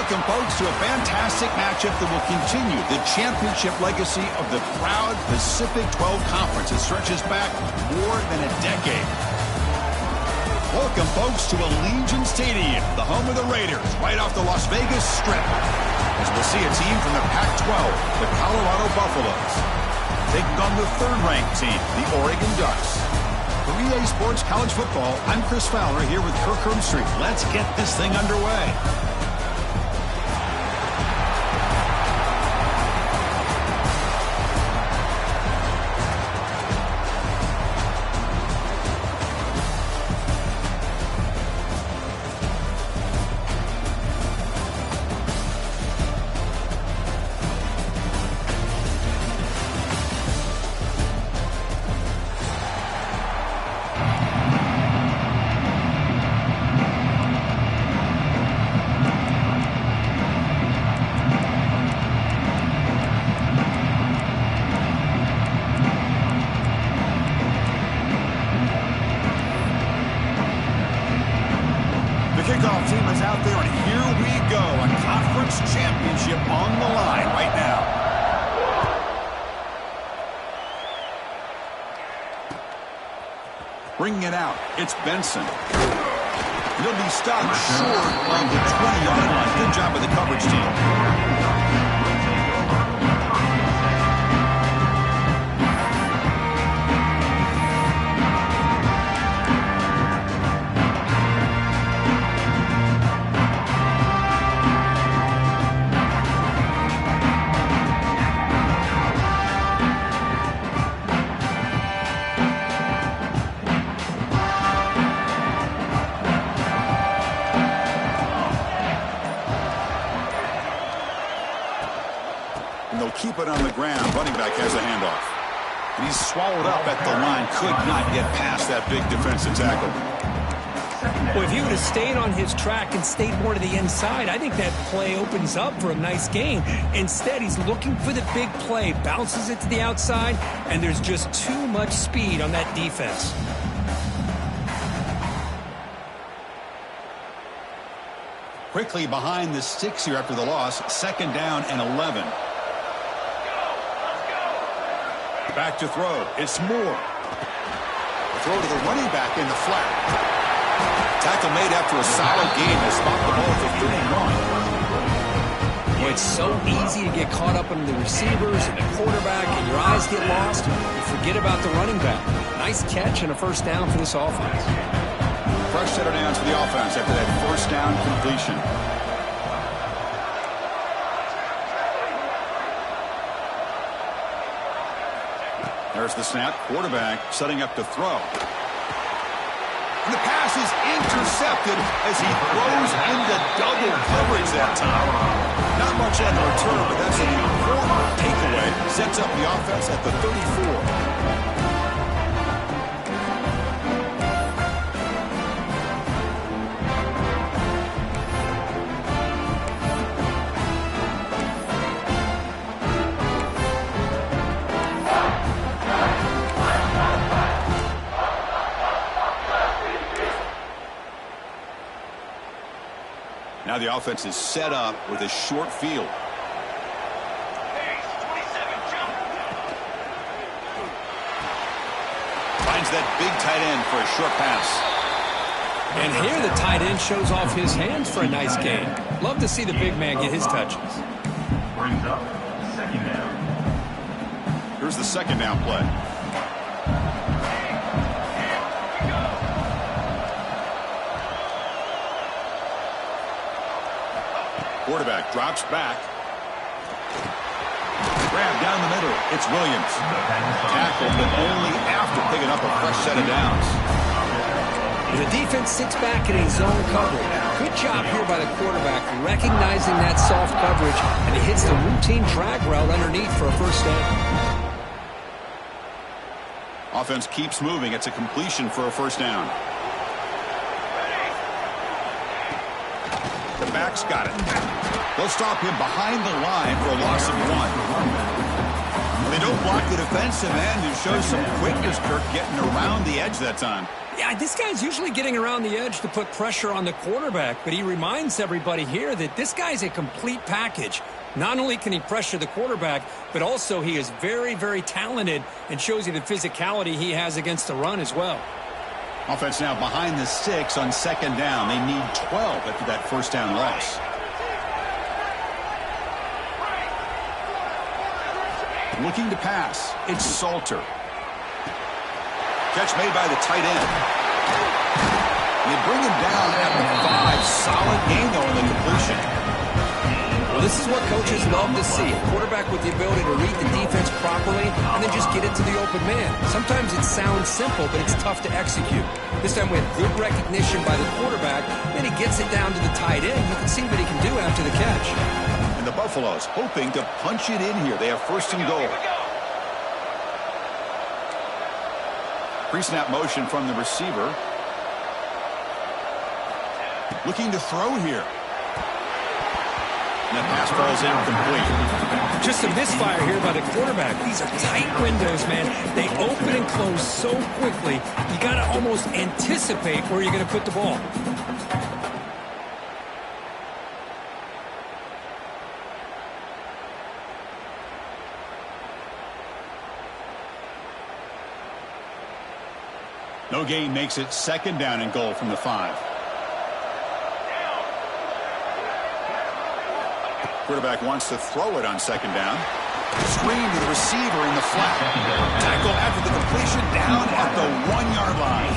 Welcome, folks, to a fantastic matchup that will continue the championship legacy of the proud Pacific 12 Conference. It stretches back more than a decade. Welcome, folks, to Allegiant Stadium, the home of the Raiders, right off the Las Vegas Strip, as we'll see a team from the Pac-12, the Colorado Buffaloes, taking on the third-ranked team, the Oregon Ducks. For EA Sports College Football, I'm Chris Fowler here with Kirk Herbstreit. Let's get this thing underway. Kickoff team is out there, and here we go. A conference championship on the line right now. Bringing it out, it's Benson. He'll be stopped short of the 20-yard line. Good job by the coverage team. And they'll keep it on the ground. Running back has a handoff. And he's swallowed up at the line. Could not get past that big defensive tackle. Well, if he would have stayed on his track and stayed more to the inside, I think that play opens up for a nice gain. Instead, he's looking for the big play. Bounces it to the outside, and there's just too much speed on that defense. Quickly behind the sticks here after the loss. Second down and 11. Back to throw. It's Moore. Throw to the running back in the flat. Tackle made after a solid game. They spot the ball for 31. Well, it's so easy to get caught up in the receivers and the quarterback, and your eyes get lost. You forget about the running back. Nice catch and a first down for this offense. Fresh set of downs for the offense after that first down completion. There's the snap. Quarterback setting up to throw. And the pass is intercepted as he throws into double coverage that time. Not much on the return, but that's an important takeaway. Sets up the offense at the 34. Now the offense is set up with a short field. Finds that big tight end for a short pass. And here the tight end shows off his hands for a nice gain. Love to see the big man get his touches. Brings up second down. Here's the second down play. Quarterback drops back. Grab down the middle. It's Williams. Tackled, but only after picking up a fresh set of downs. The defense sits back in a zone coverage. Good job here by the quarterback, recognizing that soft coverage, and he hits the routine drag route underneath for a first down. Offense keeps moving. It's a completion for a first down. The back's got it. They'll stop him behind the line for a loss of 1. They don't block the defensive end, who shows some quickness, Kirk, getting around the edge that time. Yeah, this guy's usually getting around the edge to put pressure on the quarterback, but he reminds everybody here that this guy's a complete package. Not only can he pressure the quarterback, but also he is very, very talented and shows you the physicality he has against the run as well. Offense now behind the 6 on second down. They need 12 after that first down loss. Looking to pass. It's Salter. Catch made by the tight end. They bring him down at the 5. Solid gain, though, in the completion. Well, this is what coaches love to see. A quarterback with the ability to read the defense properly and then just get it to the open man. Sometimes it sounds simple, but it's tough to execute. This time we have good recognition by the quarterback. Then he gets it down to the tight end. You can see what he can do after the catch. And the Buffaloes hoping to punch it in here. They have first and goal. Pre-snap motion from the receiver. Looking to throw here. And the pass falls incomplete. Just a misfire here by the quarterback. These are tight windows, man. They open and close so quickly. You got to almost anticipate where you're going to put the ball. No gain makes it second down and goal from the 5. Quarterback wants to throw it on second down. Screen to the receiver in the flat. Tackle after the completion down at the 1-yard line.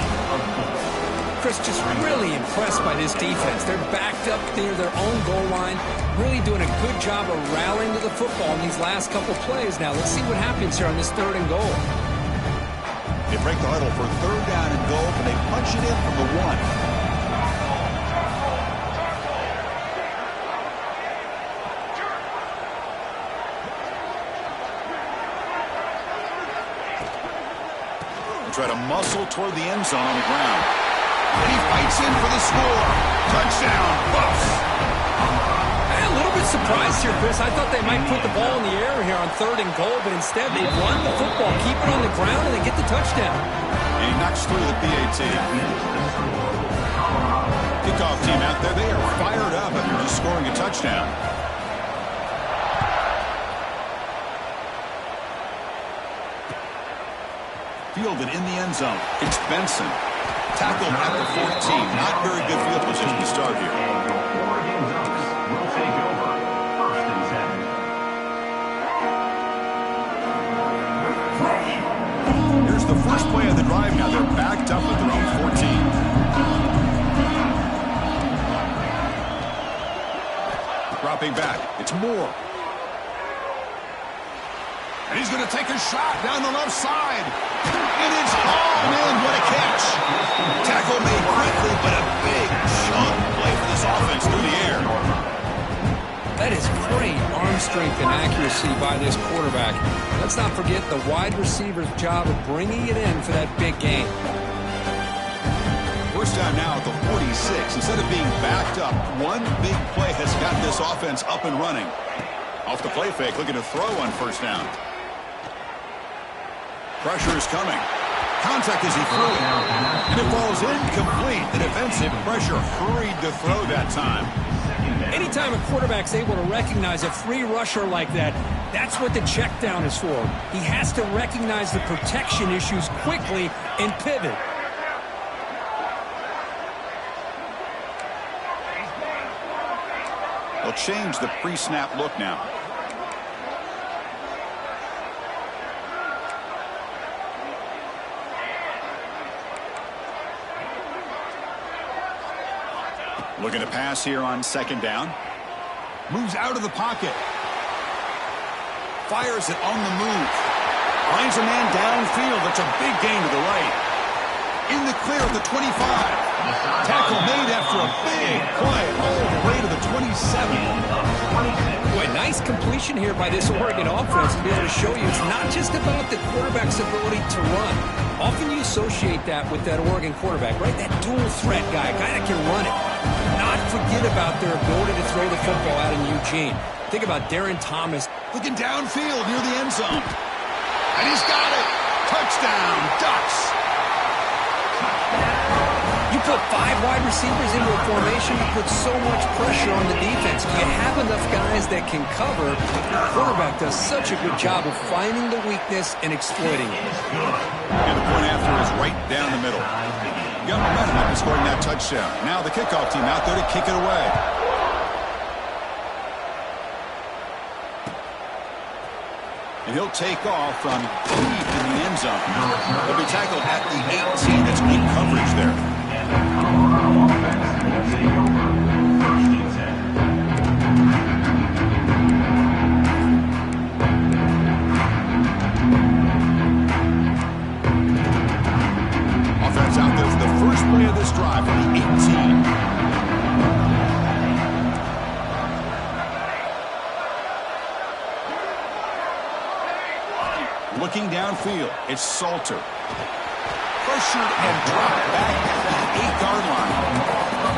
Chris, just really impressed by this defense. They're backed up near their own goal line, really doing a good job of rallying to the football in these last couple plays. Now, let's see what happens here on this 3rd and goal. They break the huddle for 3rd down and goal, but they punch it in from the 1. They try to muscle toward the end zone on the ground. And he fights in for the score. Touchdown, Buffs. A little bit surprised here, Chris. I thought they might put the ball in the air here on 3rd and goal, but instead they run the football, keep it on the ground, and they get the touchdown. And he knocks through the PAT. Kickoff team out there, they are fired up after just scoring a touchdown. Fielded in the end zone. It's Benson. Tackled at the 14. Not very good field position to start here. Will take over. 1st and 7. Here's the first play of the drive now. They're backed up at their own 14. Dropping back. It's Moore. And he's going to take a shot down the left side. And it's hauled in. What a catch. Tackle made quickly, but a big chunk play for this offense through the air. That is great arm strength and accuracy by this quarterback. Let's not forget the wide receiver's job of bringing it in for that big gain. First down now at the 46. Instead of being backed up, one big play has got this offense up and running. Off the play fake, looking to throw on first down. Pressure is coming. Contact as he threw it. And it falls incomplete. The defensive pressure hurried to throw that time. Anytime a quarterback's able to recognize a free rusher like that, that's what the check down is for. He has to recognize the protection issues quickly and pivot. They'll change the pre-snap look now. Looking to pass here on second down. Moves out of the pocket. Fires it on the move. Finds a man downfield. That's a big gain to the right. In the clear at the 25. Tackle made after a big play all the way to the 27. Boy, nice completion here by this Oregon offense to be able to show you it's not just about the quarterback's ability to run. Often you associate that with that Oregon quarterback, right? That dual threat guy, a guy that can run it. Not forget about their ability to throw the football out in Eugene. Think about Darren Thomas. Looking downfield near the end zone. And he's got it. Touchdown, Ducks. put 5 wide receivers into a formation, you put so much pressure on the defense. If you have enough guys that can cover, the quarterback does such a good job of finding the weakness and exploiting it. And the point after is right down the middle. You got momentum after scoring that touchdown. Now the kickoff team out there to kick it away. And he'll take off from deep in the end zone. He'll be tackled at the 18. That's good coverage there. Offense out there for the first play of this drive from the 18. Looking downfield, it's Salter. Pressured and dropped back at the 8-yard line.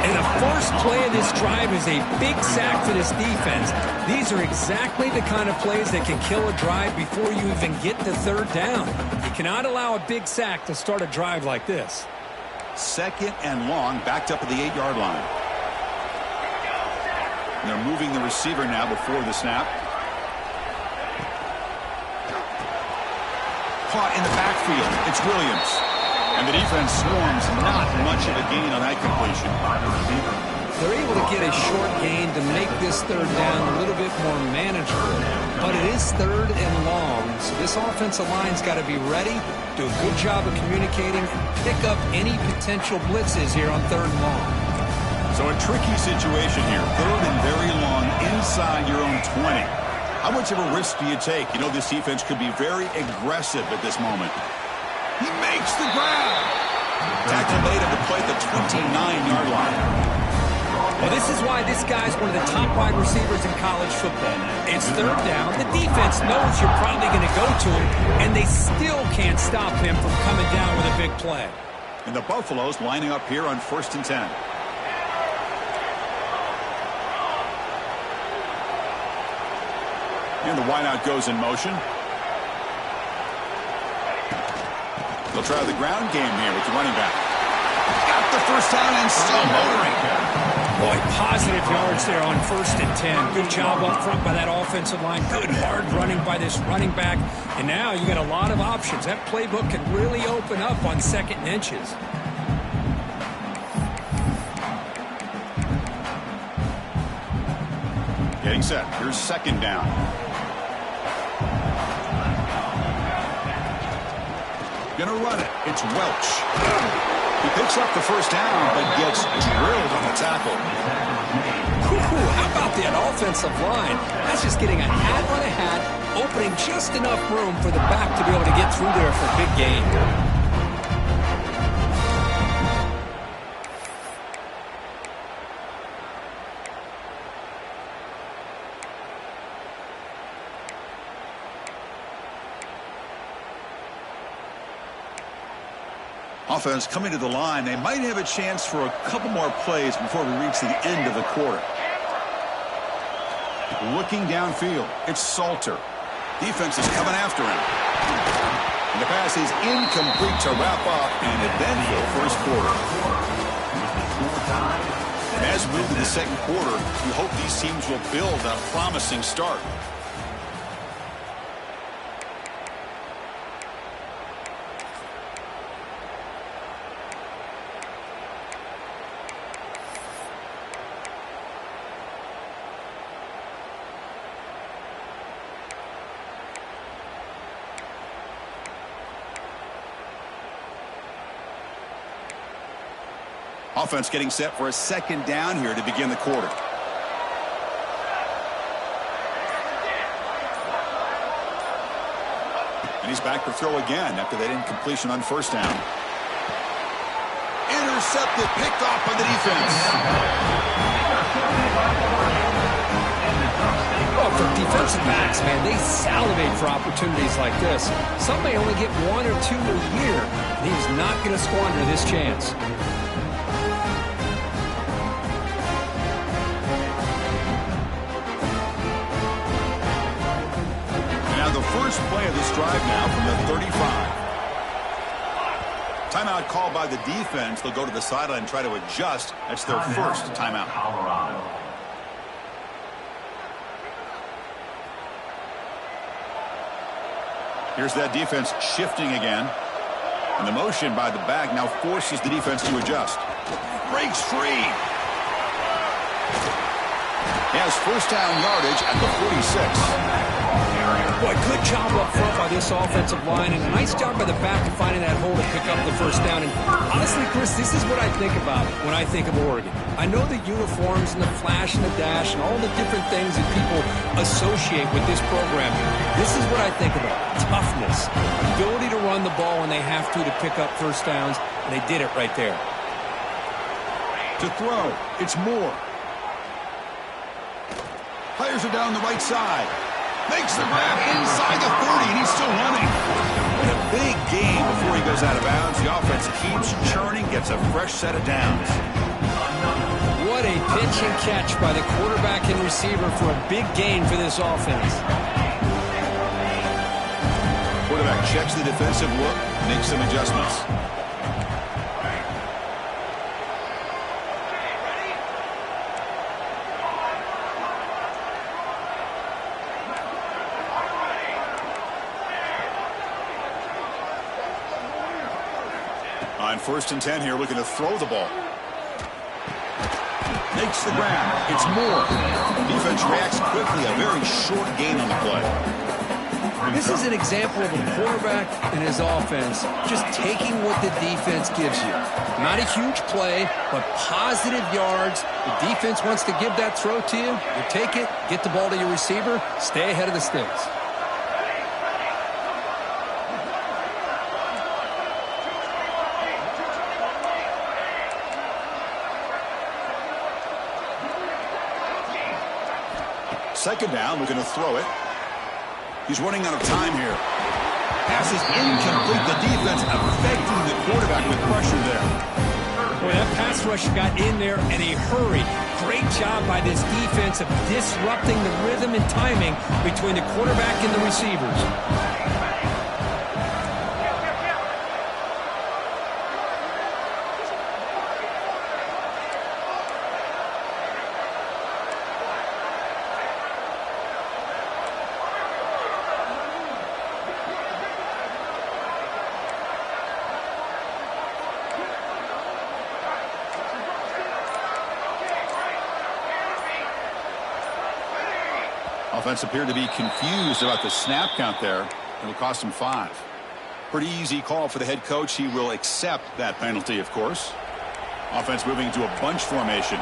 And the first play of this drive is a big sack for this defense. These are exactly the kind of plays that can kill a drive before you even get to third down. You cannot allow a big sack to start a drive like this. Second and long, backed up at the 8-yard line. And they're moving the receiver now before the snap. Caught in the backfield. It's Williams. And the defense swarms. Not much of a gain on that completion. They're able to get a short gain to make this third down a little bit more manageable. But it is third and long. So this offensive line's got to be ready, do a good job of communicating, and pick up any potential blitzes here on third and long. So a tricky situation here. Third and very long inside your own 20. How much of a risk do you take? You know, this defense could be very aggressive at this moment. He makes the grab. Tackle made him to play at the 29-yard line. Well, this is why this guy's one of the top wide receivers in college football. It's third down. The defense knows you're probably going to go to him, and they still can't stop him from coming down with a big play. And the Buffaloes lining up here on 1st and 10. And the wideout goes in motion. They'll try the ground game here with the running back. Got the first down and still motoring. Boy, positive yards there on 1st and 10. Good job up front by that offensive line. Good hard running by this running back. And now you got a lot of options. That playbook can really open up on 2nd and inches. Getting set. Here's 2nd down. Gonna run it. It's Welch. He picks up the first down, but gets drilled on the tackle. How about that offensive line? That's just getting a hat on a hat, opening just enough room for the back to be able to get through there for a big gain. Offense coming to the line. They might have a chance for a couple more plays before we reach the end of the quarter. Looking downfield, it's Salter. Defense is coming after him. And the pass is incomplete to wrap up an eventful first quarter. And as we move to the second quarter, we hope these teams will build a promising start. Offense getting set for a 2nd down here to begin the quarter. And he's back to throw again after that incompletion on 1st down. Intercepted, picked off by the defense. Well, for defensive backs, man, they salivate for opportunities like this. Some may only get 1 or 2 a year. And he's not going to squander this chance. First play of this drive now from the 35. Timeout called by the defense. They'll go to the sideline and try to adjust. That's their first timeout. Colorado. Here's that defense shifting again. And the motion by the back now forces the defense to adjust. Breaks free. He has first down yardage at the 46. Boy, good job up front by this offensive line, and a nice job by the back of finding that hole to pick up the first down. And honestly, Chris, this is what I think about when I think of Oregon. I know the uniforms and the flash and the dash and all the different things that people associate with this program. This is what I think about. Toughness, ability to run the ball when they have to pick up first downs, and they did it right there. To throw, it's Moore. Players are down the right side. Makes the grab inside the 30, and he's still running. And a big gain before he goes out of bounds. The offense keeps churning, gets a fresh set of downs. What a pitch and catch by the quarterback and receiver for a big gain for this offense. Quarterback checks the defensive look, makes some adjustments. On 1st and 10 here, looking to throw the ball. Makes the grab. It's Moore. Defense reacts quickly. A very short gain on the play. This is an example of a quarterback and his offense just taking what the defense gives you. Not a huge play, but positive yards. The defense wants to give that throw to you. You take it, get the ball to your receiver, stay ahead of the sticks. Second down, looking to throw it. He's running out of time here. Pass is incomplete. The defense affecting the quarterback with pressure there. Boy, that pass rush got in there in a hurry. Great job by this defense of disrupting the rhythm and timing between the quarterback and the receivers. Offense appeared to be confused about the snap count there. It'll cost him 5. Pretty easy call for the head coach. He will accept that penalty, of course. Offense moving into a bunch formation.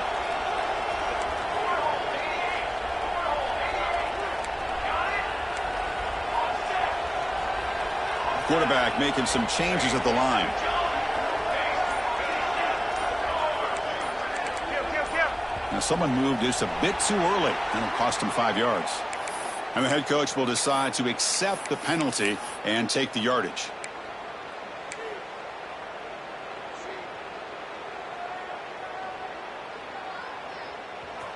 Quarterback making some changes at the line. Now someone moved just a bit too early, and it'll cost him 5 yards. And the head coach will decide to accept the penalty and take the yardage.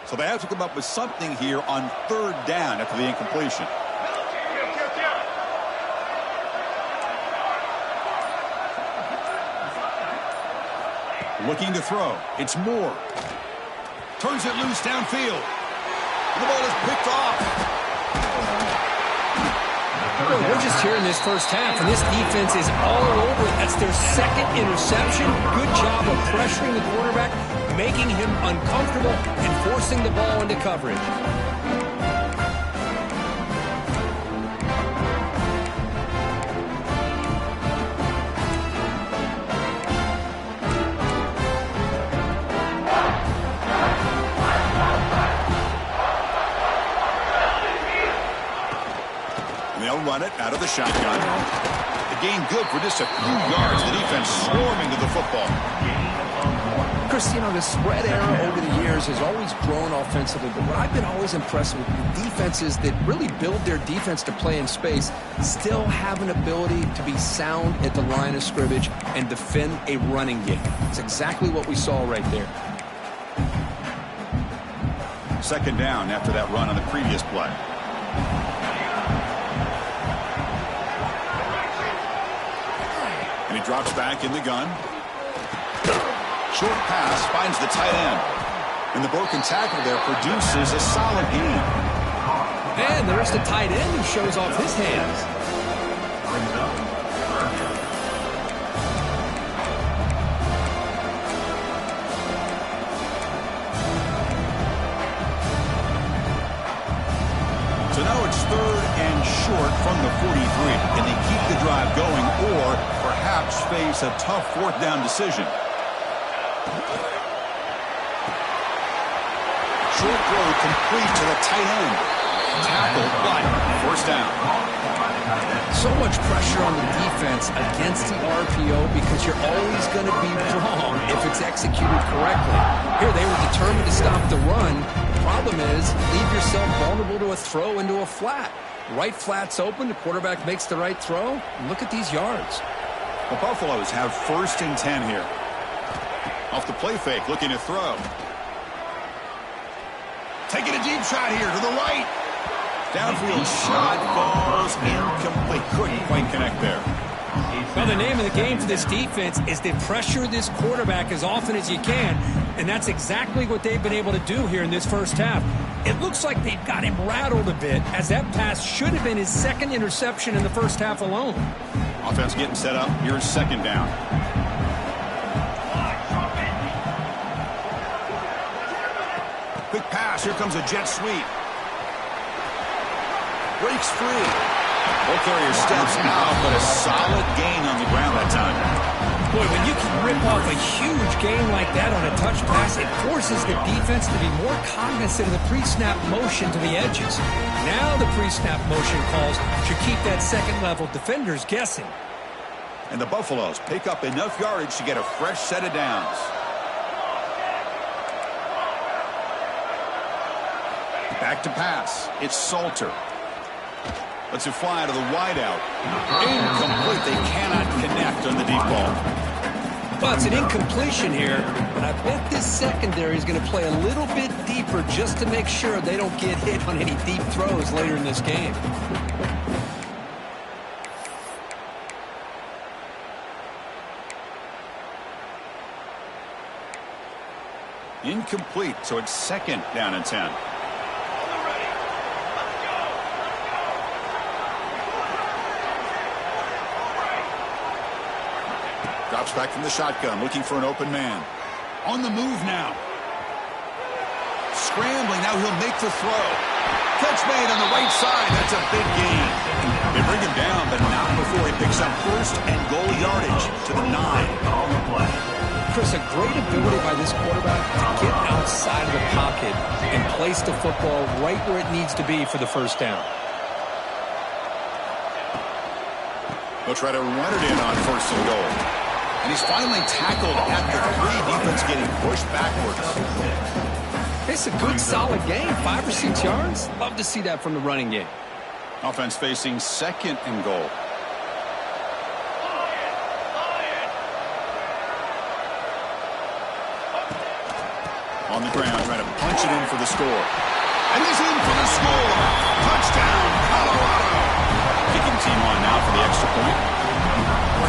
So they have to come up with something here on 3rd down after the incompletion. Looking to throw. It's Moore. Turns it loose downfield. The ball is picked off. Well, we're just here in this first half, and this defense is all over it. That's their second interception. Good job of pressuring the quarterback, making him uncomfortable, and forcing the ball into coverage. Run it out of the shotgun. The gain good for just a few yards. The defense swarming to the football. Chris, you know, the spread era over the years has always grown offensively, but what I've been always impressed with the defenses that really build their defense to play in space still have an ability to be sound at the line of scrimmage and defend a running game. It's exactly what we saw right there. Second down after that run on the previous play. And He drops back in the gun. Short pass finds the tight end. And the broken tackle there produces a solid gain. And there's the tight end who shows off his hands. So now it's 3rd and short from the 43. Can they keep the drive going or perhaps face a tough 4th down decision? Short throw complete to the tight end. Tackled, but 1st down. So much pressure on the defense against the RPO because you're always going to be wrong if it's executed correctly. Here, they were determined to stop the run. The problem is, leave yourself vulnerable to a throw into a flat. Right flat's open, the quarterback makes the right throw. Look at these yards. The Buffaloes have 1st and 10 here. Off the play fake, looking to throw. Taking a deep shot here to the right. Downfield shot falls incomplete. Couldn't quite connect there. Well, the name of the game for this defense is to pressure this quarterback as often as you can, and that's exactly what they've been able to do here in this 1st half. It looks like they've got him rattled a bit, as that pass should have been his 2nd interception in the 1st half alone. Offense getting set up. Here's 2nd down. Quick pass. Here comes a jet sweep. Breaks free. Ball carrier steps out, but a solid gain on the ground that time. Boy, when you can rip off a huge gain like that on a touch pass, it forces the defense to be more cognizant of the pre-snap motion to the edges. Now the pre-snap motion calls should keep that 2nd-level defenders guessing. And the Buffaloes pick up enough yardage to get a fresh set of downs. Back to pass. It's Salter. Lets it fly to the wideout. Incomplete. They cannot connect on the deep ball. Well, it's an incompletion here, but I bet this secondary is going to play a little bit deeper just to make sure they don't get hit on any deep throws later in this game. Incomplete, so it's 2nd down and 10. Drops back from the shotgun, looking for an open man. On the move now. Scrambling, now he'll make the throw. Catch made on the right side, that's a big gain. They bring him down, but not before he picks up 1st and goal yardage to the 9. Chris, a great ability by this quarterback to get outside of the pocket and place the football right where it needs to be for the 1st down. They'll try to run it in on 1st and goal. And he's finally tackled at the 3. Defense getting pushed backwards. It's a good, solid game. 5 or 6 yards. Love to see that from the running game. Offense facing 2nd and goal. On the ground, trying to punch it in for the score. And he's in for the score. Touchdown, Colorado. Kicking team on now for the extra point.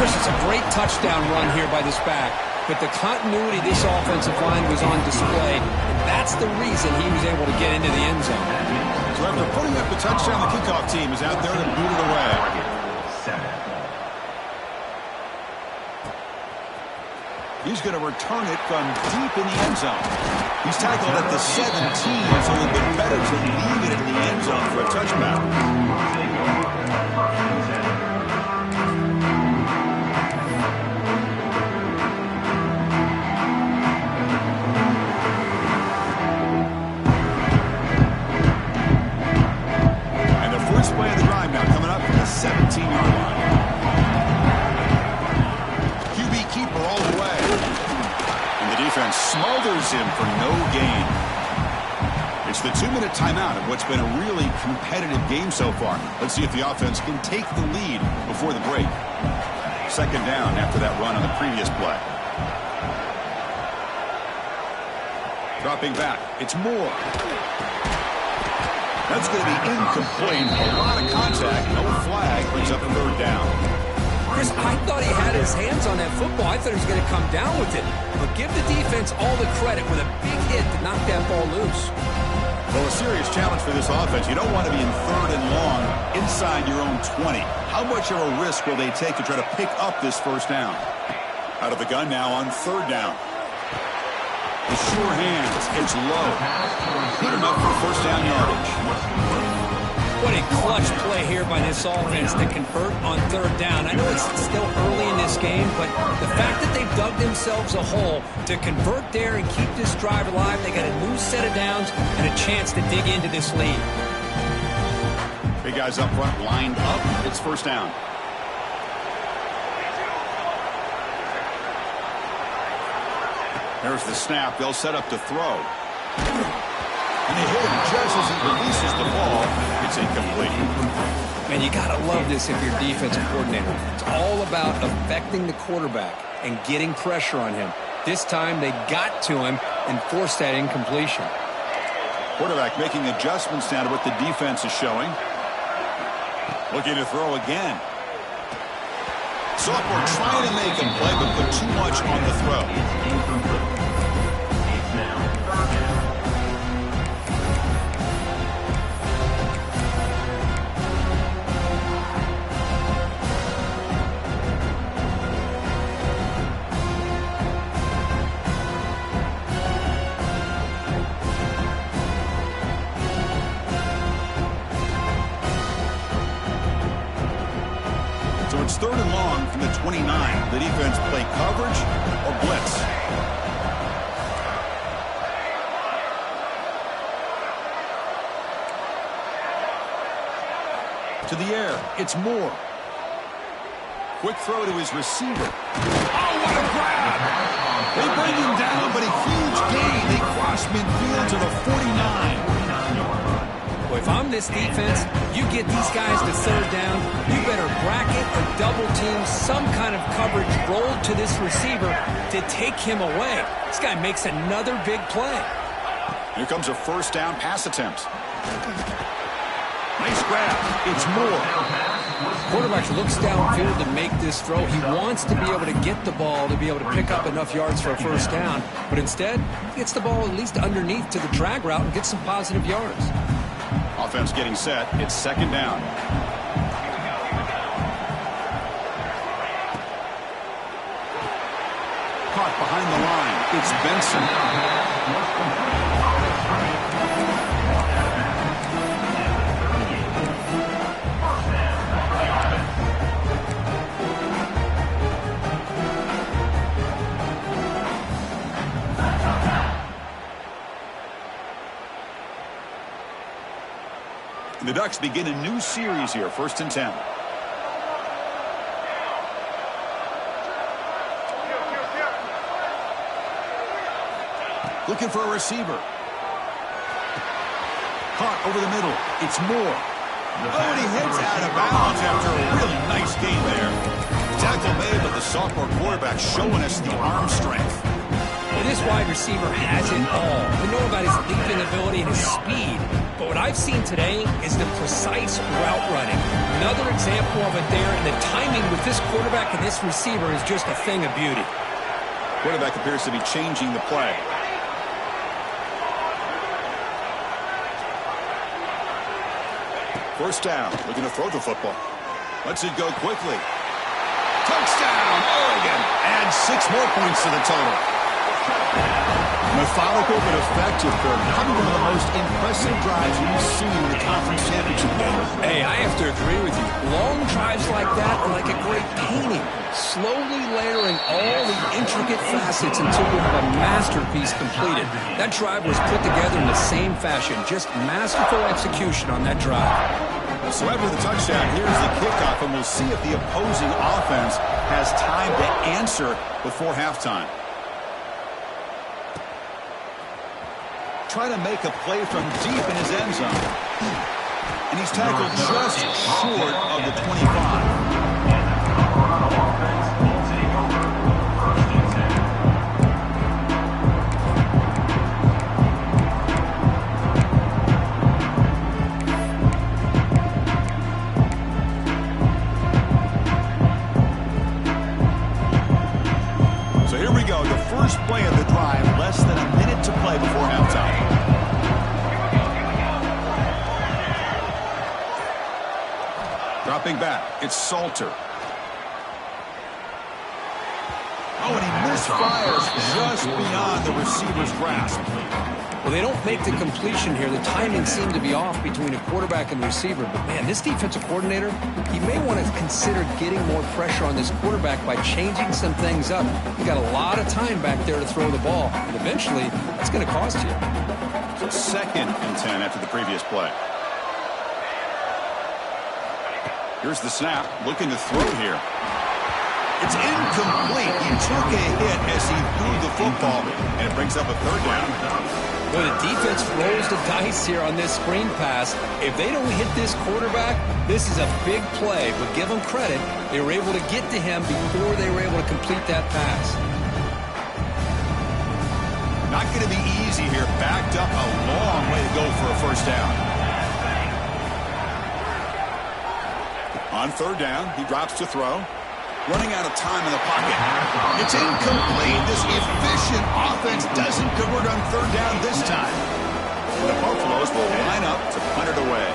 Chris, it's a great touchdown run here by this back, but the continuity of this offensive line was on display, and that's the reason he was able to get into the end zone. So after putting up the touchdown, the kickoff team is out there to boot it away. He's going to return it from deep in the end zone. He's tackled at the 17, so a little bit better to leave it in the end zone for a touchback. Play of the drive now coming up from the 17-yard line. QB keeper all the way. And the defense smothers him for no gain. It's the 2-minute timeout of what's been a really competitive game so far. Let's see if the offense can take the lead before the break. 2nd down after that run on the previous play. Dropping back. It's Moore. That's going to be incomplete. A lot of contact. No flag. Brings up 3rd down. Chris, I thought he had his hands on that football. I thought he was going to come down with it. But give the defense all the credit with a big hit to knock that ball loose. Well, a serious challenge for this offense. You don't want to be in 3rd and long inside your own 20. How much of a risk will they take to try to pick up this first down? Out of the gun now on 3rd down. The sure hands. It's low. Good enough for first down yardage. What a clutch play here by this offense to convert on 3rd down. I know it's still early in this game, but the fact that they've dug themselves a hole to convert there and keep this drive alive, they got a new set of downs and a chance to dig into this lead. Big guys up front lined up. It's first down. There's the snap. They'll set up to throw. And they hit him just as he releases the ball. It's incomplete. Man, you got to love this if you're defensive coordinator. It's all about affecting the quarterback and getting pressure on him. This time they got to him and forced that incompletion. Quarterback making adjustments down to what the defense is showing. Looking to throw again. Sophomore trying to make him play, but put too much on the throw. It's 3rd and long from the 29. The defense play coverage or blitz. To the air. It's Moore. Quick throw to his receiver. Oh, what a grab! They bring him down, but a huge gain. They cross midfield to the 49. Well, if I'm this defense, you get these guys to 3rd down, you better bracket or double team some kind of coverage rolled to this receiver to take him away. This guy makes another big play. Here comes a first down pass attempt. Nice grab. It's Moore. Quarterback looks downfield to make this throw. He wants to be able to get the ball to be able to pick up enough yards for a first down, but instead, he gets the ball at least underneath to the drag route and gets some positive yards. Offense getting set. It's 2nd down. Caught behind the line. It's Benson. The Ducks begin a new series here, 1st and 10. Looking for a receiver. Caught over the middle. It's Moore. Oh, and he heads out of bounds after a really nice game there. Tackle made, but the sophomore quarterback showing us the arm strength. Well, this wide receiver has it all. We know about his leaping ability and his speed. But what I've seen today is the precise route running. Another example of it there, and the timing with this quarterback and this receiver is just a thing of beauty. Quarterback appears to be changing the play. First down, looking to throw the football. Lets it go quickly. Touchdown, Oregon. Adds 6 more points to the total. Methodical but effective, probably one of the most impressive drives we've seen in the conference championship game. Hey, I have to agree with you. Long drives like that are like a great painting, slowly layering all the intricate facets until you have a masterpiece completed. That drive was put together in the same fashion, just masterful execution on that drive. So after the touchdown, here's the kickoff, and we'll see if the opposing offense has time to answer before halftime. Trying to make a play from deep in his end zone. And he's tackled just short of the 25. So here we go, the first play of the drive, less than a minute to play before halftime. Dropping back, it's Salter. Oh, and he misfires just beyond the receiver's grasp. Well, they don't make the completion here. The timing seemed to be off between a quarterback and the receiver. But, man, this defensive coordinator, he may want to consider getting more pressure on this quarterback by changing some things up. You got a lot of time back there to throw the ball. And eventually, that's going to cost you. So 2nd and 10 after the previous play. Here's the snap, looking to throw here. It's incomplete. He took a hit as he threw the football, and it brings up a 3rd down. Well, the defense rolls the dice here on this screen pass. If they don't hit this quarterback, this is a big play. But give them credit, they were able to get to him before they were able to complete that pass. Not going to be easy here. Backed up a long way to go for a 1st down. On 3rd down, he drops to throw. Running out of time in the pocket. It's incomplete. This efficient offense doesn't convert on 3rd down this time. And the Buffaloes will line up to punt it away.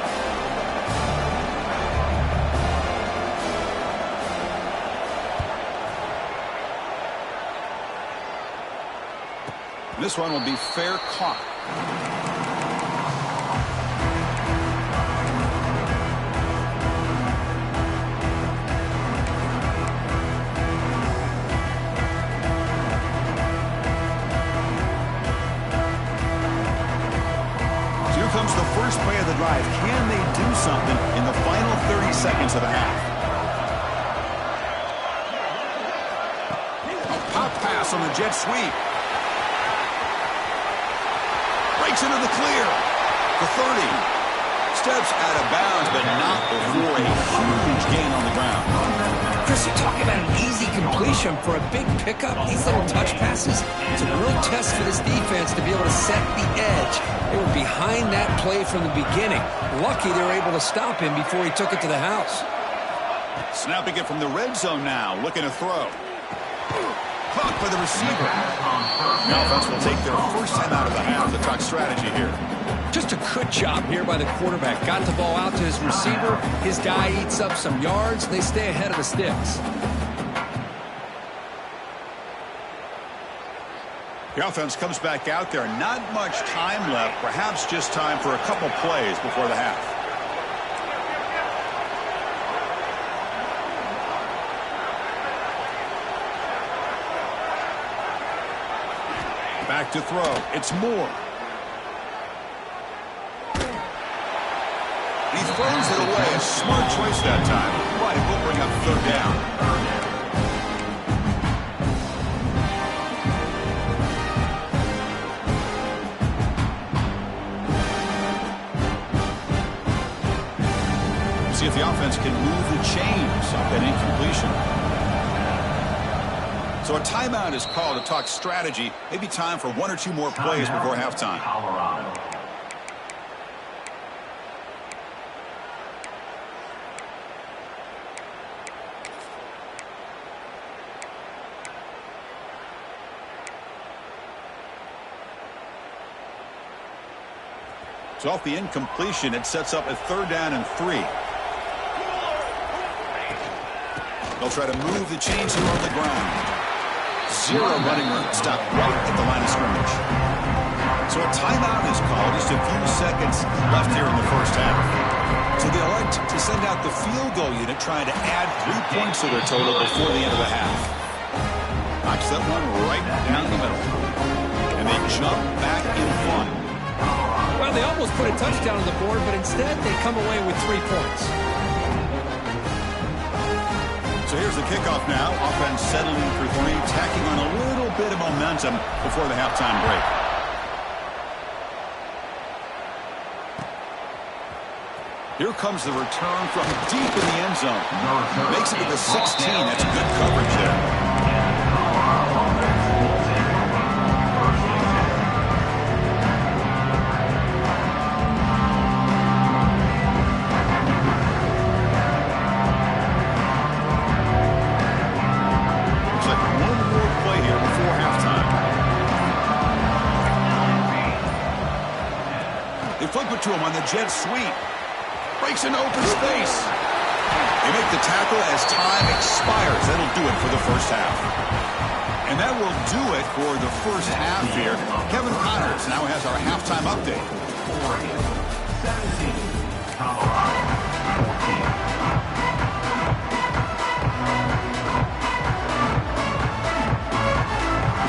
This one will be fair caught. Comes the first play of the drive. Can they do something in the final 30 seconds of the half? A pop pass on the jet sweep. Breaks into the clear. The 30. Steps out of bounds, but not before a huge gain on the ground. Chris, you're talking about an easy completion for a big pickup. These little touch passes, it's a real test for this defense to be able to set the edge. They were behind that play from the beginning. Lucky they were able to stop him before he took it to the house. Snapping it from the red zone now, looking to throw. Caught by the receiver. The offense will take their first time out of the half to talk strategy here. Just a good job here by the quarterback. Got the ball out to his receiver. His guy eats up some yards. They stay ahead of the sticks. The offense comes back out there. Not much time left. Perhaps just time for a couple plays before the half. Back to throw. It's Moore. He throws it away. A smart choice that time. But it will bring up 3rd down. See if the offense can move the chains off that incompletion. So a timeout is called to talk strategy. Maybe time for 1 or 2 more plays before halftime. So off the incompletion, it sets up a 3rd down and 3. They'll try to move the chains here on the ground. 0 running room. Stop right at the line of scrimmage. So a timeout is called. Just a few seconds left here in the first half. So they elect to send out the field goal unit, trying to add 3 points to their total before the end of the half. Knocks that one right down the middle. And they jump back in front. Well, they almost put a touchdown on the board, but instead they come away with 3 points. So here's the kickoff now. Offense settling for 3, tacking on a little bit of momentum before the halftime break. Here comes the return from deep in the end zone. Makes it to the 16. That's good coverage there. out to him on the jet sweep. Breaks into open space. They make the tackle as time expires. That'll do it for the first half. And that will do it for the first half here. Kevin Connors now has our halftime update. Oregon, 17. Colorado, 14.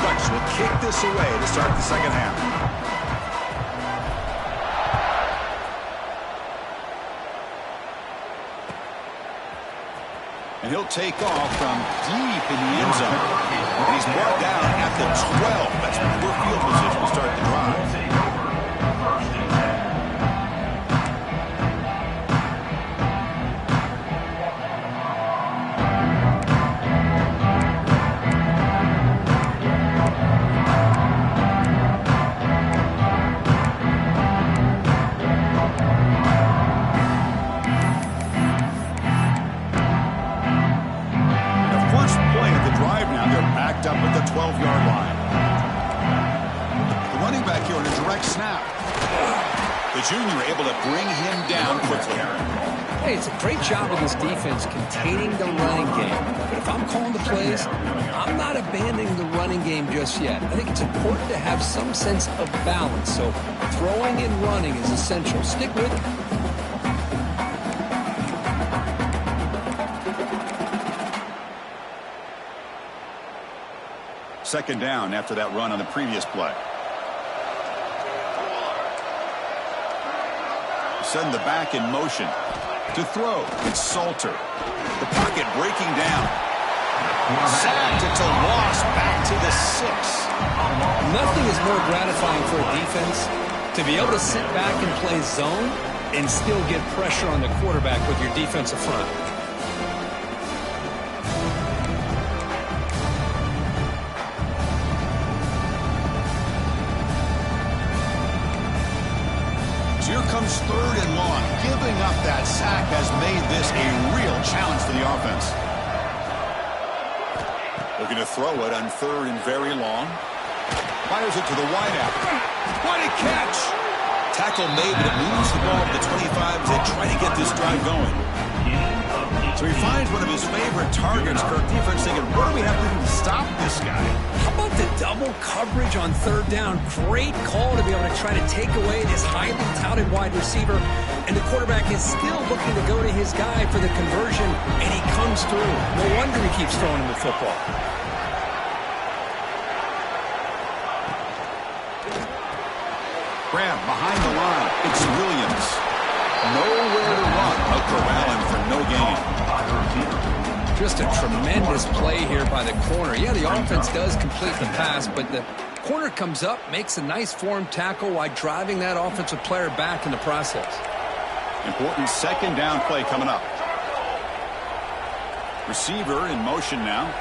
Ducks will kick this away to start the second half. And he'll take off from deep in the end zone. And he's brought down at the 12. That's poor field position to start the drive. First and 10. Up at the 12-yard line. The running back here on a direct snap. The junior able to bring him down quickly. Hey, it's a great job of this defense containing the running game. But if I'm calling the plays, I'm not abandoning the running game just yet. I think it's important to have some sense of balance. So throwing and running is essential. Stick with it. Second down after that run on the previous play. Send the back in motion. To throw, it's Salter. The pocket breaking down. Sacked it to loss, back to the 6. Nothing is more gratifying for a defense to be able to sit back and play zone and still get pressure on the quarterback with your defensive front. Here comes third and long. Giving up that sack has made this a real challenge for the offense. Looking to throw it on third and very long. Fires it to the wideout. What a catch! Tackle made, but it moves the ball to the 25 to try to get this drive going. So he finds one of his favorite targets. Kirk defense thinking, what do we have to do to stop this guy? How about the double coverage on third down? Great call to be able to try to take away this highly touted wide receiver. And the quarterback is still looking to go to his guy for the conversion, and he comes through. No wonder he keeps throwing him the football. Grab behind the line. It's Williams. Nowhere to run. Out corralling for no gain. Just a tremendous play here by the corner. Yeah, the offense does complete the pass, but the corner comes up, makes a nice form tackle while driving that offensive player back in the process. Important second down play coming up. Receiver in motion now.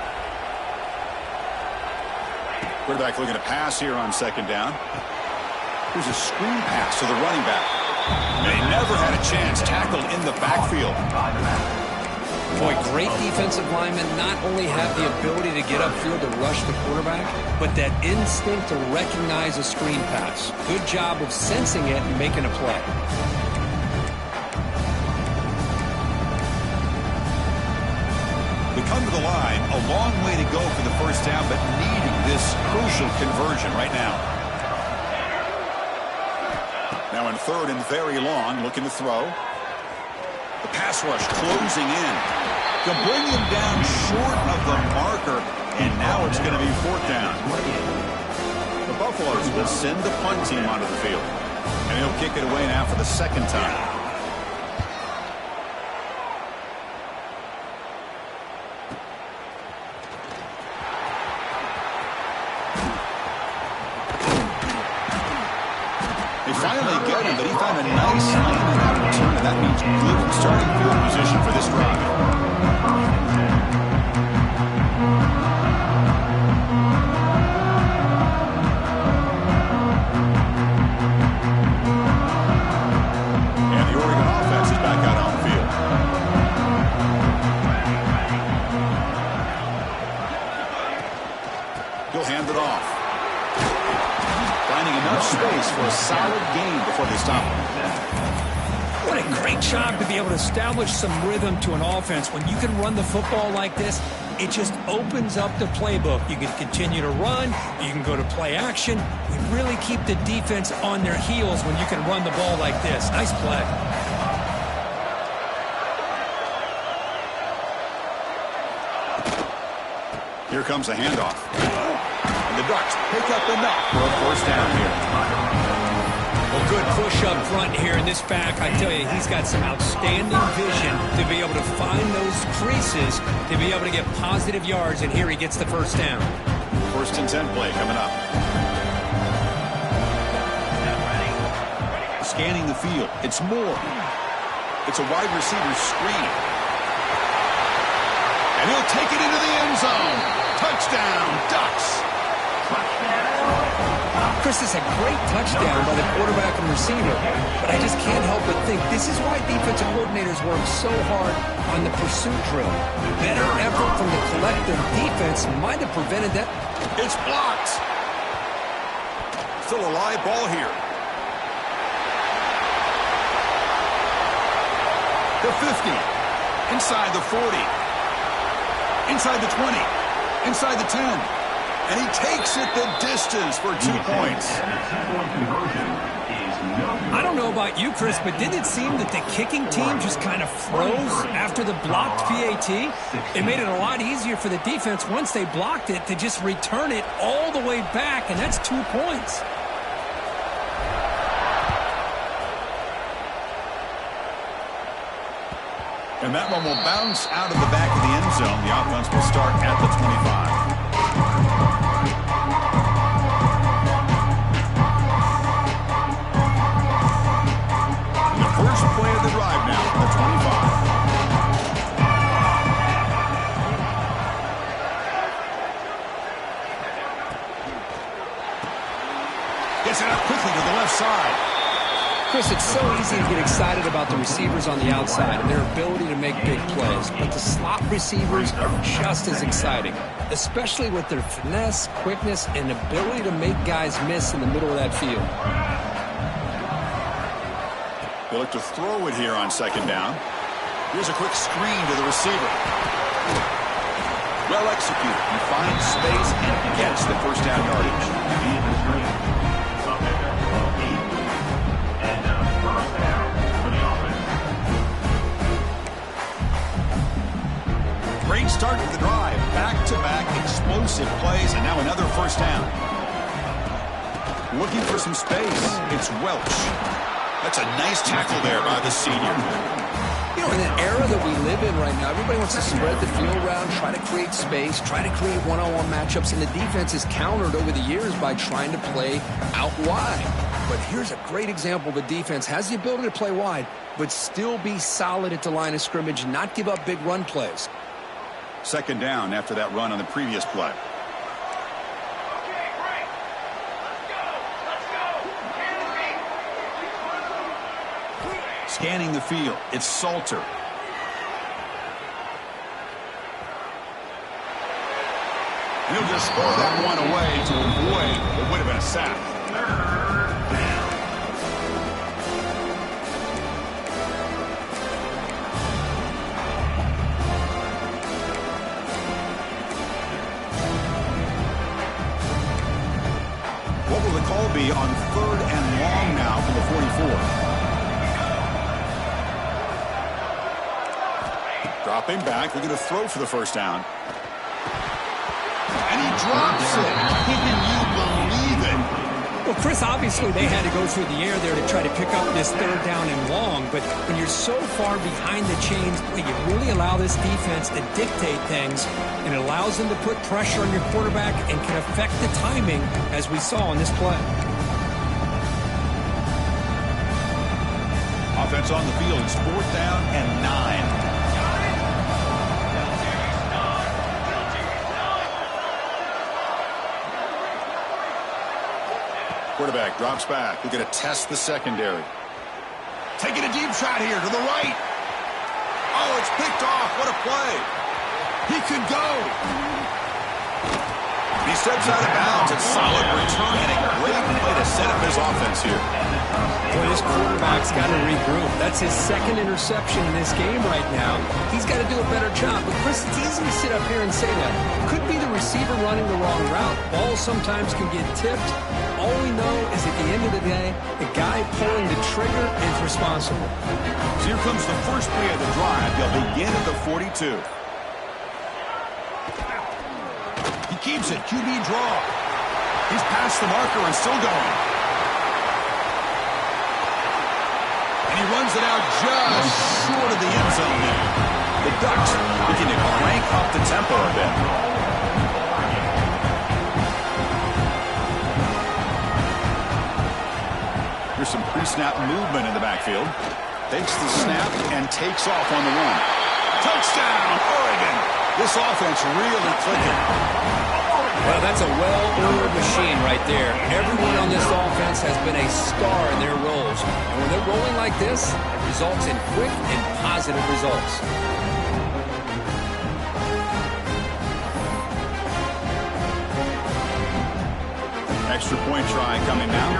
Quarterback looking to pass here on second down. Here's a screen pass to the running back. They never had a chance. Tackled in the backfield. Boy, great defensive linemen not only have the ability to get upfield to rush the quarterback, but that instinct to recognize a screen pass. Good job of sensing it and making a play. We come to the line. A long way to go for the first down, but needing this crucial conversion right now. Now in third and very long, looking to throw. The pass rush closing in. They'll bring him down short of the marker, and now it's going to be fourth down. The Buffaloes will send the punt team onto the field, and he'll kick it away now for the second time. They finally get him, but he found a nice lane in that return, and that means good starting field position for this drive. And the Oregon offense is back out on the field. He'll hand it off. Finding enough space for a solid gain before they stop him. What a great job to be able to establish some rhythm to an offense. When you can run the football like this, it just opens up the playbook. You can continue to run. You can go to play action. You really keep the defense on their heels when you can run the ball like this. Nice play. Here comes a handoff. And the Ducks pick up enough for a first down here. Well, good push up front here in this back. I tell you, he's got some outstanding vision to be able to find those creases, to be able to get positive yards, and here he gets the first down. First and 10 play coming up. Scanning the field. It's Moore. It's a wide receiver screen. And he'll take it into the end zone. Touchdown, Ducks. Chris, is a great touchdown by the quarterback and receiver, but I just can't help but think this is why defensive coordinators work so hard on the pursuit drill. Better effort from the collective defense might have prevented that. It's blocked. Still a live ball here. The 50. Inside the 40. Inside the 20. Inside the 10. And he takes it the distance for 2 points. I don't know about you, Chris, but didn't it seem that the kicking team just kind of froze after the blocked PAT? It made it a lot easier for the defense once they blocked it to just return it all the way back, and that's 2 points. And that one will bounce out of the back of the end zone. The offense will start at the 25. First play of the drive now, the 25. Gets it up quickly to the left side. Chris, it's so easy to get excited about the receivers on the outside and their ability to make big plays, but the slot receivers are just as exciting, especially with their finesse, quickness, and ability to make guys miss in the middle of that field. They look to throw it here on second down. Here's a quick screen to the receiver. Well executed. He finds space and gets the first down yardage. Great start to the drive. Back-to-back explosive plays, and now another first down. Looking for some space. It's Welch. That's a nice tackle there by the senior. You know, in an era that we live in right now, everybody wants to spread the field around, try to create space, try to create one-on-one matchups, and the defense is countered over the years by trying to play out wide. But here's a great example. The defense has the ability to play wide, but still be solid at the line of scrimmage, not give up big run plays. Second down after that run on the previous play. Scanning the field, it's Salter. And he'll just throw that one away to avoid what would have been a sack. What will the call be on third and long now from the 44? Dropping back, they're going to throw for the first down. And he drops it. Can you believe it? Well, Chris, obviously they had to go through the air there to try to pick up this third down and long, but when you're so far behind the chains, you really allow this defense to dictate things, and it allows them to put pressure on your quarterback and can affect the timing, as we saw in this play. Offense on the field. It's fourth down and 9. Quarterback drops back. We're going to test the secondary. Taking a deep shot here to the right. Oh, it's picked off. What a play. He could go. He steps out of bounds. It's solid return and a great play to set up his offense here. Boy, this quarterback's got to regroup. That's his second interception in this game right now. He's got to do a better job. But, Chris, it's easy to sit up here and say that. Could be the receiver running the wrong route. Balls sometimes can get tipped. All we know is at the end of the day, the guy pulling the trigger is responsible. So here comes the first play of the drive. They'll begin at the 42. He keeps it. QB draw. He's past the marker and still going. And he runs it out just short of the end zone there. The Ducks begin to crank up the tempo a bit. Here's some pre-snap movement in the backfield. Takes the snap and takes off on the run. Touchdown, Oregon! This offense really clicking. Well, that's a well-oiled machine right there. Everyone on this offense has been a star in their roles. And when they're rolling like this, it results in quick and positive results. Extra point try coming now.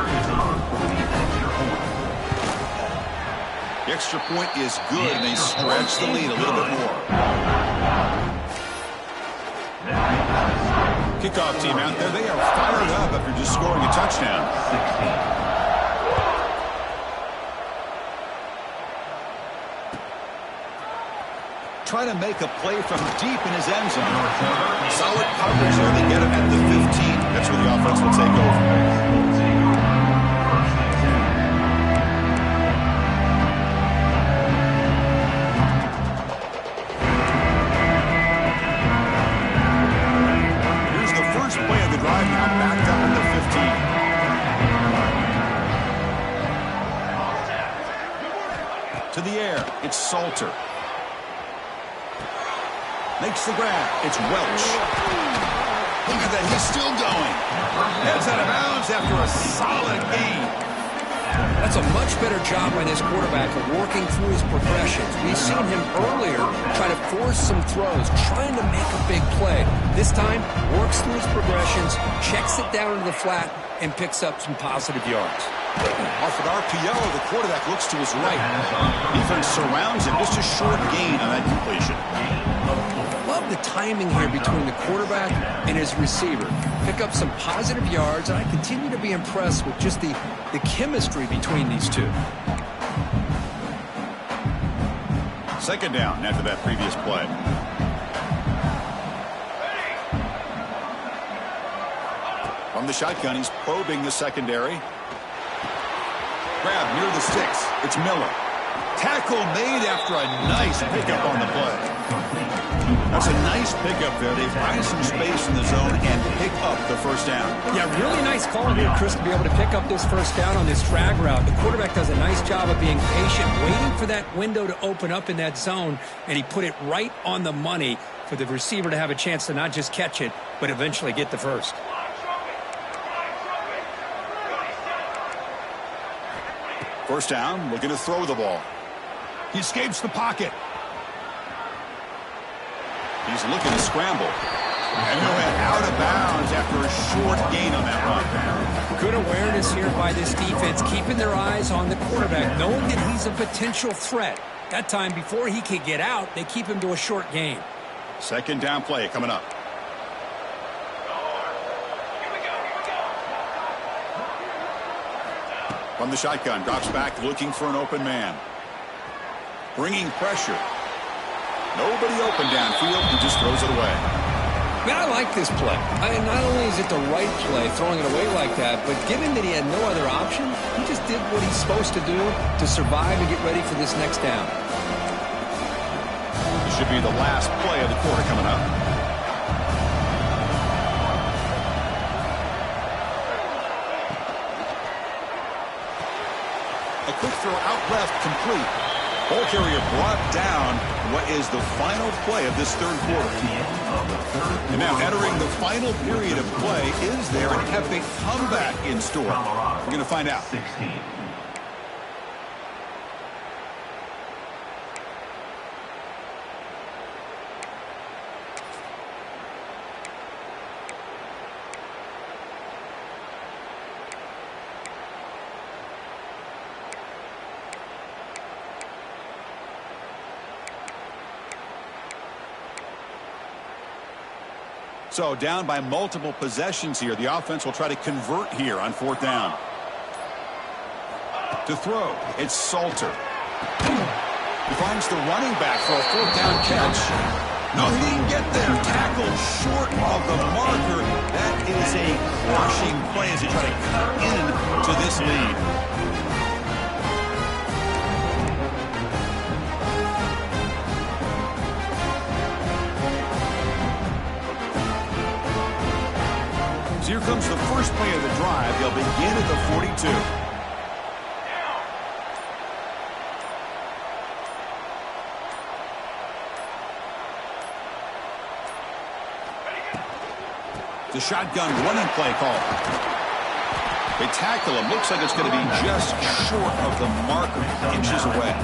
The extra point is good, and they stretch the lead a little bit more. Kickoff team out there, they are fired up after just scoring a touchdown. Trying to make a play from deep in his end zone. Solid coverage there. They get him at the 15. That's where the offense will take over. To the air, it's Salter. Makes the grab, it's Welch. Look at that, he's still going. Heads out of bounds after a solid gain. That's a much better job by this quarterback of working through his progressions. We've seen him earlier try to force some throws, trying to make a big play. This time, works through his progressions, checks it down into the flat, and picks up some positive yards. Off an RPO, the quarterback looks to his right. Defense surrounds him. Just a short gain on that completion. Love the timing here between the quarterback and his receiver. Pick up some positive yards, and I continue to be impressed with just the chemistry between these two. Second down after that previous play. From the shotgun, he's probing the secondary. Grab near the sticks. It's Miller. Tackle made after a nice pickup on the play. That's a nice pickup there. They find some space in the zone and pick up the first down. Yeah, really nice call here, Chris, to be able to pick up this first down on this drag route. The quarterback does a nice job of being patient, waiting for that window to open up in that zone, and he put it right on the money for the receiver to have a chance to not just catch it, but eventually get the first. First down, looking to throw the ball. He escapes the pocket. He's looking to scramble. And he'll head out of bounds after a short gain on that run. Good awareness here by this defense, keeping their eyes on the quarterback, knowing that he's a potential threat. That time, before he can get out, they keep him to a short gain. Second down play coming up. From the shotgun, drops back, looking for an open man. Bringing pressure. Nobody open downfield, he just throws it away. Man, I like this play. Not only is it the right play, throwing it away like that, but given that he had no other option, he just did what he's supposed to do to survive and get ready for this next down. This should be the last play of the quarter coming up. A quick throw out left, complete. Ball carrier brought down. What is the final play of this third quarter? And now entering the final period of play, is there an epic comeback in store? We're going to find out. 16. So down by multiple possessions here. The offense will try to convert here on 4th down. To throw, it's Salter. He finds the running back for a 4th down catch. No, he didn't get there. Tackled short of the marker. That is a crushing play as he tries to cut into this lead. So here comes the first play of the drive. They'll begin at the 42. The shotgun running play call. They tackle him. Looks like it's going to be just short of the marker, inches away.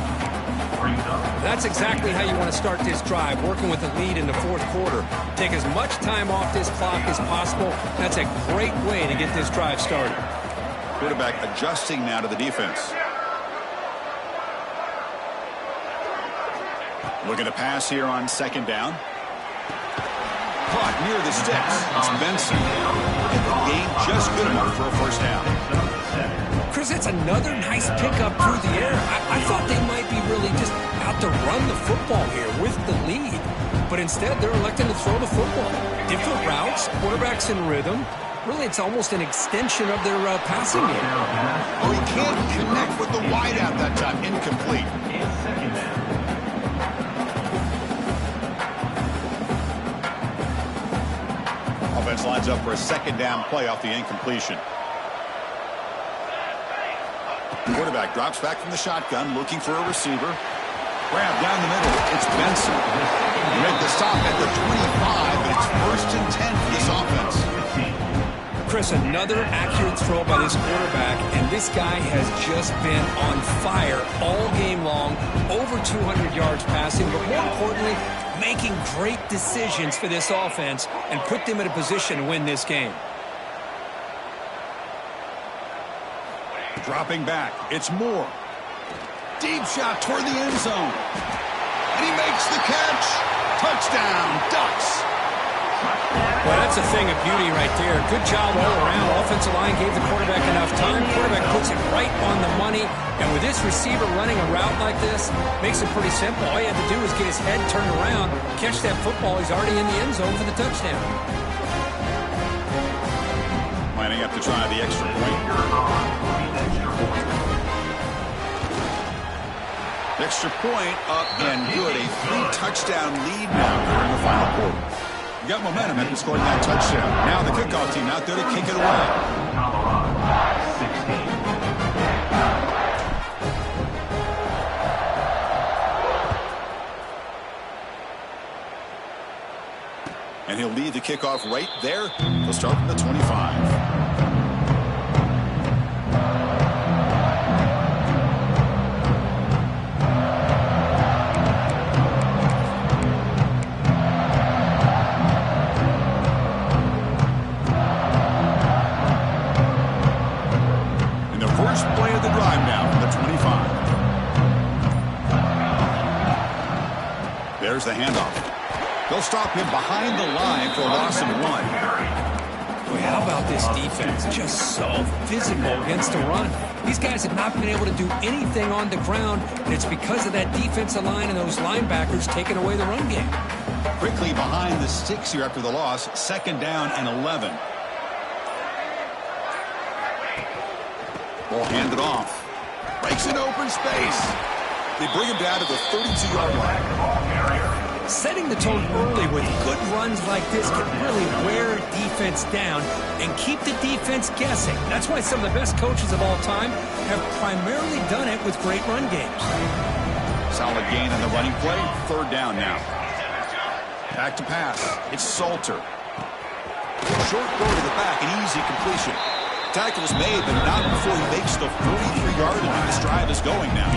That's exactly how you want to start this drive, working with a lead in the 4th quarter. Take as much time off this clock as possible. That's a great way to get this drive started. Quarterback adjusting now to the defense. Looking to pass here on 2nd down. Caught near the sticks. It's Benson. And the game just good enough for a 1st down. Chris, that's another nice pickup through the air. I thought they might be really just out to run the football here with the lead. But instead, they're electing to throw the football. Different routes, quarterbacks in rhythm. Really, it's almost an extension of their passing game. Oh, he can't connect with the wideout that time. Incomplete. Offense lines up for a 2nd down play off the incompletion. Quarterback drops back from the shotgun, looking for a receiver. Grab down the middle. It's Benson. They make the stop at the 25, but it's 1st and 10 for this offense. Chris, another accurate throw by this quarterback, and this guy has just been on fire all game long, over 200 yards passing, but more importantly, making great decisions for this offense and put them in a position to win this game. Dropping back, it's Moore. Deep shot toward the end zone. And he makes the catch. Touchdown, Ducks. Well, that's a thing of beauty right there. Good job all around. Offensive line gave the quarterback enough time. Quarterback puts it right on the money. And with this receiver running a route like this, makes it pretty simple. All you have to do is get his head turned around, catch that football. He's already in the end zone for the touchdown. Lining up to try the extra point. Extra point up and good. A 3-touchdown lead now during the final quarter. You got momentum after scoring that touchdown. Now the kickoff team out there to kick it away. And he'll lead the kickoff right there. He'll start from the 25. There's the handoff. They'll stop him behind the line for a loss of 1. Boy, how about this defense? Just so physical against the run. These guys have not been able to do anything on the ground, and it's because of that defensive line and those linebackers taking away the run game. Quickly behind the sticks here after the loss. 2nd down and 11. Ball handed off. Breaks an open space. They bring him down to the 32-yard line. Setting the tone early with good runs like this can really wear defense down and keep the defense guessing. That's why some of the best coaches of all time have primarily done it with great run games. Solid gain on the running play. 3rd down now. Back to pass. It's Salter. Short throw to the back, an easy completion. Tackle's made, but not before he makes the 43-yard line. This drive is going now.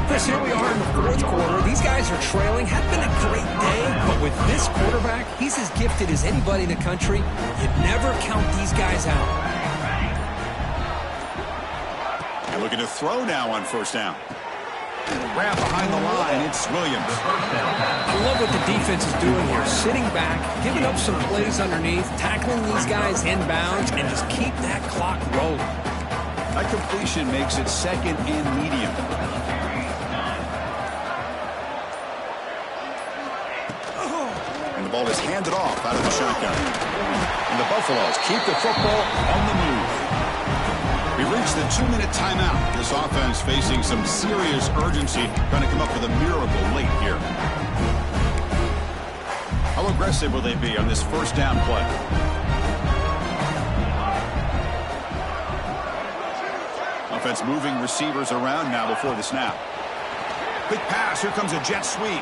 Chris, here we are in the 4th quarter. These guys are trailing. Had been a great day, but with this quarterback, he's as gifted as anybody in the country. You never count these guys out. And looking to throw now on 1st down. Grab behind the line, it's Williams. I love what the defense is doing here. Sitting back, giving up some plays underneath, tackling these guys inbounds, and just keep that clock rolling. That completion makes it second and medium. And the ball is handed off out of the shotgun. And the Buffaloes keep the football on the move. We've reached the 2-minute timeout. This offense facing some serious urgency, trying to come up with a miracle late here. How aggressive will they be on this first down play? Offense moving receivers around now before the snap. Quick pass. Here comes a jet sweep.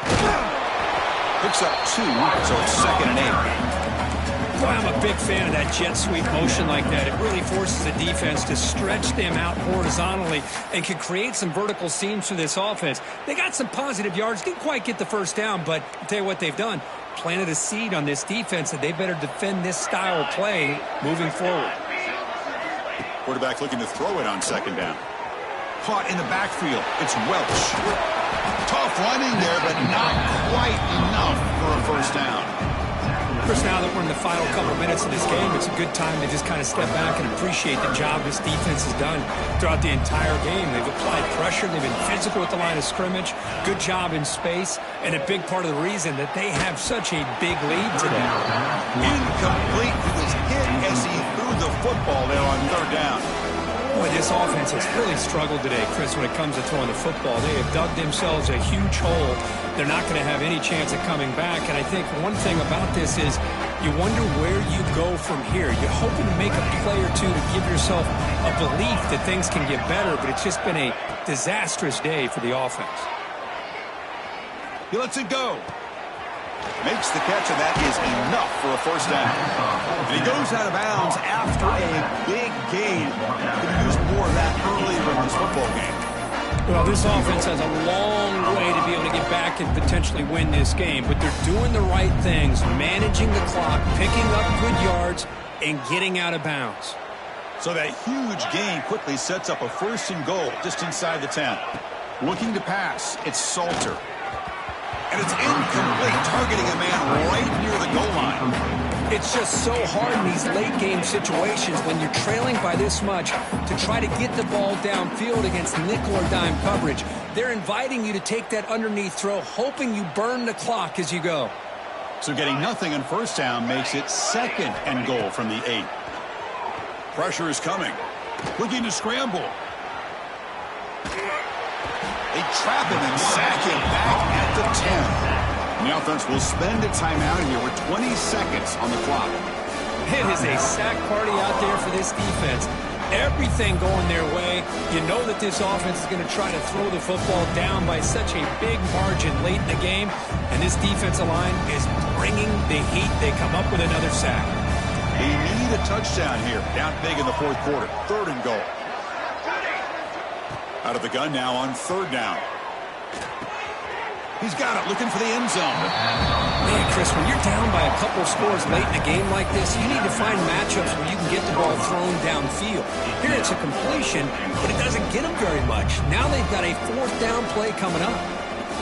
Picks up 2, so it's 2nd and 8. Boy, I'm a big fan of that jet sweep motion like that. It really forces the defense to stretch them out horizontally and can create some vertical seams for this offense. They got some positive yards. Didn't quite get the first down, but I'll tell you what they've done. Planted a seed on this defense that they better defend this style of play moving forward. Quarterback looking to throw it on 2nd down. Caught in the backfield. It's Welch. Tough running there, but not quite enough for a first down. Chris, now that we're in the final couple minutes of this game, it's a good time to just kind of step back and appreciate the job this defense has done throughout the entire game. They've applied pressure. They've been physical at the line of scrimmage. Good job in space. And a big part of the reason that they have such a big lead today. Incomplete. He was hit as he threw the football there on 3rd down. Boy, this offense has really struggled today, Chris, when it comes to throwing the football. They have dug themselves a huge hole. They're not going to have any chance of coming back. And I think one thing about this is you wonder where you go from here. You're hoping to make a play or two to give yourself a belief that things can get better, but it's just been a disastrous day for the offense. He lets it go. Makes the catch, and that is enough for a first down. And he goes out of bounds after a big gain. Could have used more of that earlier in this football game. Well, this offense has a long way to be able to get back and potentially win this game, but they're doing the right things, managing the clock, picking up good yards, and getting out of bounds. So that huge gain quickly sets up a 1st and goal just inside the 10. Looking to pass, it's Salter. And it's incomplete, targeting a man right near the goal line. It's just so hard in these late-game situations when you're trailing by this much to try to get the ball downfield against nickel or dime coverage. They're inviting you to take that underneath throw, hoping you burn the clock as you go. So getting nothing on 1st down makes it 2nd and goal from the 8. Pressure is coming. Looking to scramble. They trap him and sack him back at the 10. And the offense will spend a timeout here with 20 seconds on the clock. It is a sack party out there for this defense. Everything going their way. You know that this offense is going to try to throw the football down by such a big margin late in the game. And this defensive line is bringing the heat. They come up with another sack. They need a touchdown here. Down big in the 4th quarter. 3rd and goal. Out of the gun now on 3rd down. He's got it, looking for the end zone. Man, Chris, when you're down by a couple of scores late in a game like this, you need to find matchups where you can get the ball thrown downfield. Here it's a completion, but it doesn't get them very much. Now they've got a 4th down play coming up.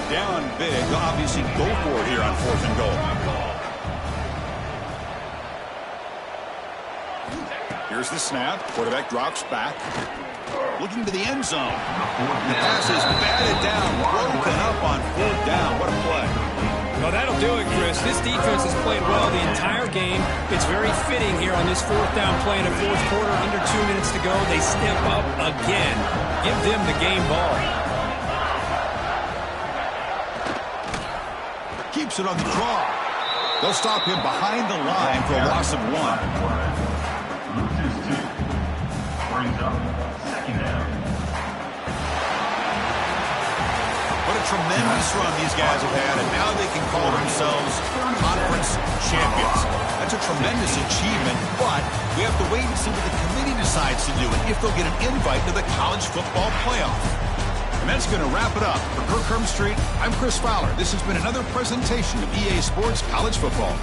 Down big. They'll obviously go for it here on 4th and goal. Here's the snap. Quarterback drops back. Looking to the end zone. The pass is batted down, broken up on 4th down. What a play. Well, that'll do it, Chris. This defense has played well the entire game. It's very fitting here on this 4th down play in the 4th quarter. Under 2 minutes to go. They step up again. Give them the game ball. Keeps it on the draw. They'll stop him behind the line for a loss of 1. Loses 2. Brings up 2nd down. What a tremendous run these guys have had, and now they can call themselves conference champions. That's a tremendous achievement, but we have to wait and see what the committee decides to do and if they'll get an invite to the college football playoff. And that's going to wrap it up. For Kirk Street, I'm Chris Fowler. This has been another presentation of EA Sports College Football.